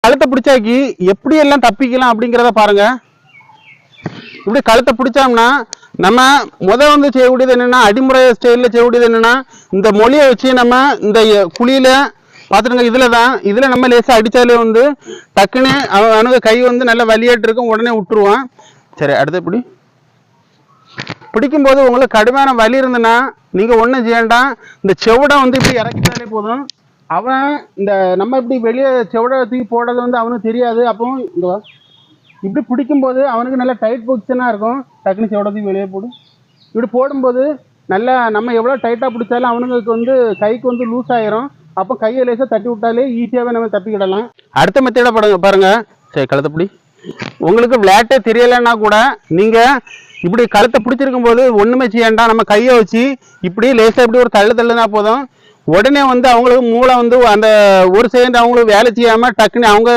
கழுத்தை பிடிச்சாக்கி எப்படி எல்லாம் தப்பிக்கலாம் அப்படிங்கிறத பாருங்க. இப்படி கழுத்தை பிடிச்சோம்னா நம்ம வந்து செய்யக்கூடியது என்னன்னா, அடிமுறை ஸ்டைலில் செய்யக்கூடியது என்னன்னா, இந்த மொழியை வச்சு நம்ம இந்த குழியில பார்த்துருங்க. இதில் நம்ம லேசாக அடித்தாலே வந்து டக்குன்னு அவனுக்கு கை வந்து நல்லா வலியாட்டு இருக்கும், உடனே விட்டுருவான். சரி, அடுத்து இப்படி பிடிக்கும்போது உங்களுக்கு கடுமையான வலி இருந்ததுன்னா நீங்கள் ஒன்றும் செய்யண்டாம், இந்த செவடை வந்து இப்படி இறக்கிட்டாலே போதும். அவன் இந்த நம்ம இப்படி வெளியே செவடை தூக்கி போடுறது வந்து அவனுக்கு தெரியாது. அப்போ இந்த இப்படி பிடிக்கும்போது அவனுக்கு நல்லா டைட் பொசிஷனாக இருக்கும். டக்குனு செவடை தூக்கி வெளியே போடும். இப்படி போடும்போது நல்லா நம்ம எவ்வளோ டைட்டாக பிடிச்சாலும் அவனுங்களுக்கு வந்து கைக்கு வந்து லூஸ் ஆயிரும். அப்போ கையை லேசாக தட்டி விட்டாலே ஈஸியாகவே நம்ம தப்பிக்கிடலாம். அடுத்த மெத்தடை பாருங்க. சரி, கழுத்தை பிடி. உங்களுக்கு விளையாட்டே தெரியலைன்னா கூட நீங்கள் இப்படி கழுத்தை பிடிச்சிருக்கும் போது ஒன்றுமே செய்யண்டா, நம்ம கையை வச்சு இப்படி லேசாக இப்படி ஒரு தள்ளுனா போதும். உடனே வந்து அவங்களுக்கு மூளை வந்து அந்த ஒரு செகண்ட் அவங்களுக்கு வேலை செய்யாமல் டக்குன்னு அவங்க